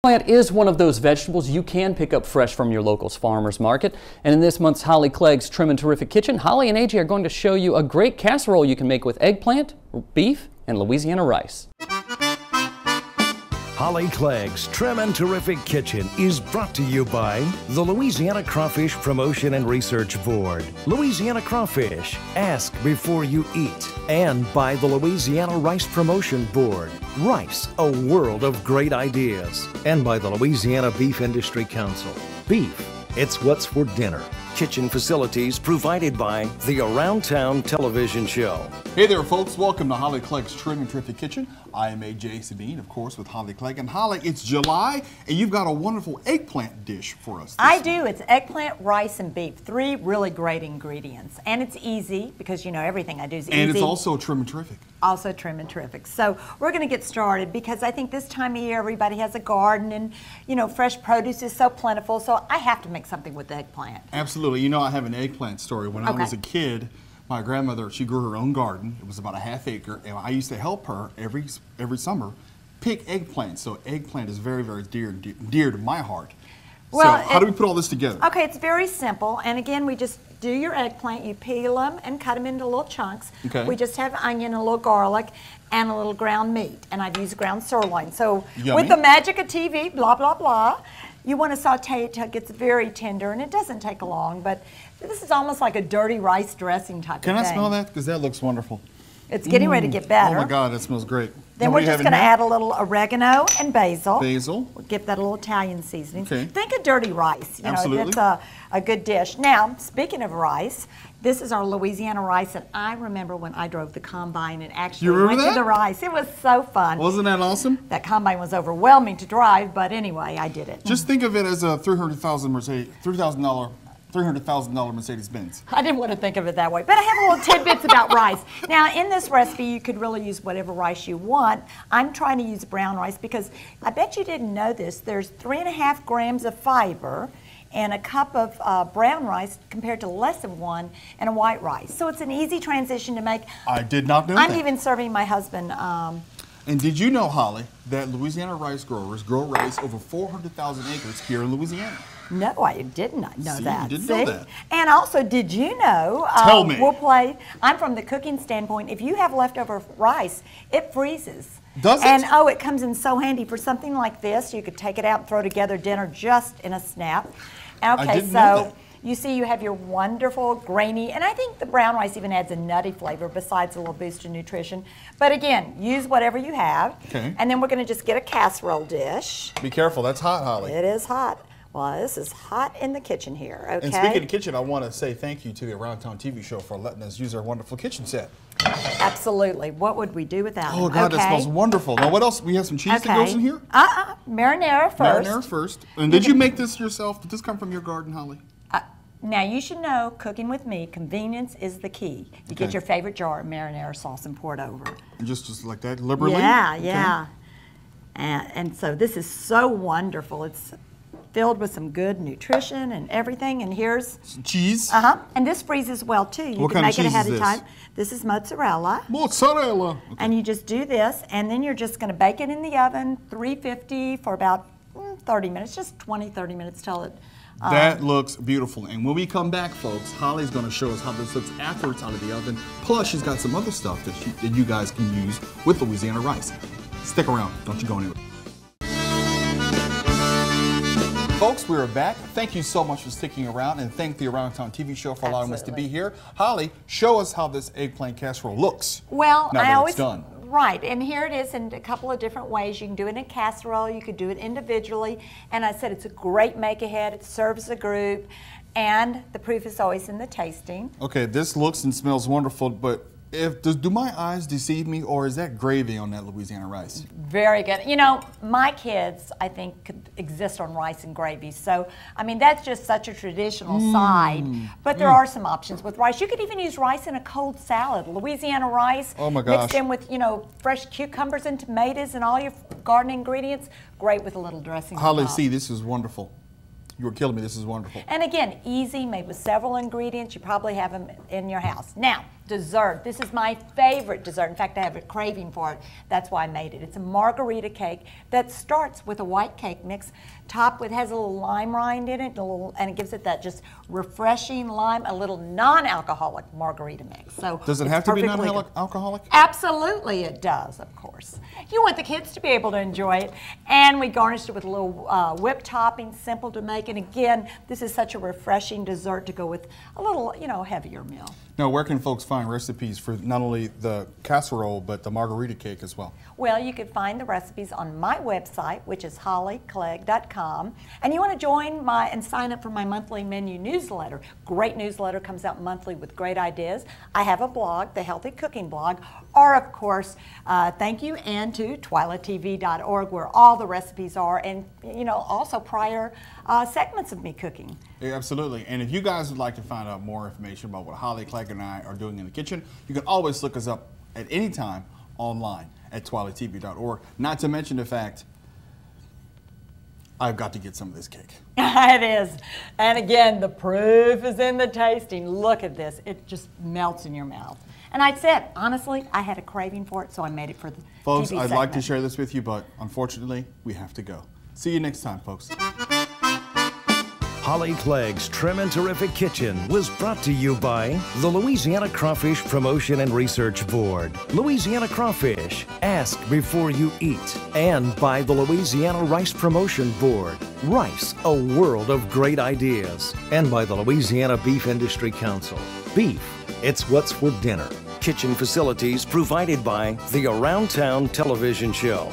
Eggplant is one of those vegetables you can pick up fresh from your local farmer's market. And in this month's Holly Clegg's Trim and Terrific Kitchen, Holly and AJ are going to show you a great casserole you can make with eggplant, beef, and Louisiana rice. Holly Clegg's Trim and Terrific Kitchen is brought to you by the Louisiana Crawfish Promotion and Research Board, Louisiana Crawfish, ask before you eat, and by the Louisiana Rice Promotion Board, Rice, a world of great ideas, and by the Louisiana Beef Industry Council, beef, it's what's for dinner. Kitchen facilities provided by the Around Town television show. Hey there, folks. Welcome to Holly Clegg's Trim and Terrific Kitchen. I am AJ Sabine, of course, with Holly Clegg. And Holly, it's July, and you've got a wonderful eggplant dish for us. I do. It's eggplant, rice, and beef. 3 really great ingredients. And it's easy, because you know everything I do is easy. And it's also Trim and Terrific. Also Trim and Terrific. So we're going to get started, because I think this time of year everybody has a garden, and you know, fresh produce is so plentiful, so I have to make something with eggplant. Absolutely. You know, I have an eggplant story. When I was a kid, my grandmother, she grew her own garden. It was about a ½ acre, and I used to help her every summer pick eggplant. So eggplant is very, very dear to my heart. Well, so how do we put all this together? Okay, it's very simple. And again, we just do your eggplant. You peel them and cut them into little chunks. Okay. We just have onion, a little garlic, and a little ground meat. And I've used ground sirloin. So with the magic of TV, blah, blah, blah, you want to saute it till it gets very tender, and it doesn't take long, but this is almost like a dirty rice dressing type of thing. Can I smell that? Because that looks wonderful. It's getting ready to get better. Oh my God, that smells great. Then we're just going to add a little oregano and basil. Basil. We'll give that a little Italian seasoning. Okay. Think of dirty rice. You know, it's a good dish. Now, speaking of rice, this is our Louisiana rice, and I remember when I drove the combine and actually went to the rice. It was so fun. Wasn't that awesome? That combine was overwhelming to drive, but anyway, I did it. Just think of it as a $300,000 Mercedes-Benz. I didn't want to think of it that way, but I have a little tidbits about rice. Now, in this recipe, you could really use whatever rice you want. I'm trying to use brown rice because I bet you didn't know this. There's 3.5 grams of fiber in a cup of brown rice compared to less than 1 in a white rice. So it's an easy transition to make. I did not know that. I'm even serving my husband. And did you know, Holly, that Louisiana rice growers grow rice over 400,000 acres here in Louisiana? No, I did not know that. You didn't know that. And also, did you know? Tell me. I'm from the cooking standpoint. If you have leftover rice, it freezes. Does it? And oh, it comes in so handy for something like this. You could take it out and throw together dinner just in a snap. Okay, so you see you have your wonderful grainy, and I think the brown rice even adds a nutty flavor besides a little boost of nutrition. But again, use whatever you have. Okay. And then we're going to just get a casserole dish. Be careful, that's hot, Holly. It is hot. Well, this is hot in the kitchen here, okay? And speaking of kitchen, I want to say thank you to the Around Town TV show for letting us use our wonderful kitchen set. Absolutely. What would we do without it? Oh, God, that smells wonderful. Now, what else? We have some cheese that goes in here? Marinara first. Marinara first. And did you make this yourself? Did this come from your garden, Holly? Now, you should know, cooking with me, convenience is the key. You get your favorite jar of marinara sauce and pour it over. And just like that, liberally? Yeah, yeah. And so this is so wonderful. It's filled with some good nutrition and everything. And here's some cheese. And this freezes well too. You what can kind make of it cheese ahead is of time. This is mozzarella. Mozzarella. Okay. And you just do this, and then you're just going to bake it in the oven, 350 for about 30 minutes, just 20, 30 minutes till it. That looks beautiful. And when we come back, folks, Holly's going to show us how this looks after it's out of the oven. Plus, she's got some other stuff that you guys can use with Louisiana rice. Stick around. Don't you go anywhere. Folks, we are back. Thank you so much for sticking around, and thank the Around Town TV show for allowing us to be here. Holly, show us how this eggplant casserole looks. Well, now that it's done. Right, and here it is in a couple of different ways. You can do it in a casserole, you could do it individually, and I said it's a great make-ahead. It serves a group, and the proof is always in the tasting. Okay, this looks and smells wonderful, but do my eyes deceive me, or is that gravy on that Louisiana rice? Very good. You know, my kids, I think, could exist on rice and gravy. So, I mean, that's just such a traditional side. But there are some options with rice. You could even use rice in a cold salad. Louisiana rice mixed in with, you know, fresh cucumbers and tomatoes and all your garden ingredients. Great with a little dressing. Holly, see, this is wonderful. You were killing me. This is wonderful. And again, easy, made with several ingredients. You probably have them in your house. Now, dessert. This is my favorite dessert. In fact, I have a craving for it. That's why I made it. It's a margarita cake that starts with a white cake mix, topped with, has a little lime rind in it, and it gives it that just refreshing lime, a little non-alcoholic margarita mix. So does it have to be non-alcoholic? Absolutely it does, of course. You want the kids to be able to enjoy it. And we garnished it with a little whipped topping, simple to make. And again, this is such a refreshing dessert to go with a little, heavier meal. Now, where can folks find recipes for not only the casserole, but the margarita cake as well? Well, you can find the recipes on my website, which is hollyclegg.com. And you want to join and sign up for my monthly menu newsletter. Great newsletter, comes out monthly with great ideas. I have a blog, the Healthy Cooking blog, or of course, thank you, and to twilatv.org, where all the recipes are, and also prior segments of me cooking. Yeah, absolutely. And if you guys would like to find out more information about what Holly, Clegg, and I are doing in the kitchen, you can always look us up at any time online at twilatv.org. Not to mention the fact, I've got to get some of this cake. It is. And again, the proof is in the tasting. Look at this. It just melts in your mouth. And I said, honestly, I had a craving for it, so I made it for the folks, TV I'd segment. like to share this with you, but unfortunately, we have to go. See you next time, folks. Holly Clegg's Trim and Terrific Kitchen was brought to you by the Louisiana Crawfish Promotion and Research Board, Louisiana Crawfish, Ask Before You Eat, and by the Louisiana Rice Promotion Board, Rice, a world of great ideas, and by the Louisiana Beef Industry Council. Beef, it's what's for dinner. Kitchen facilities provided by the Around Town television show.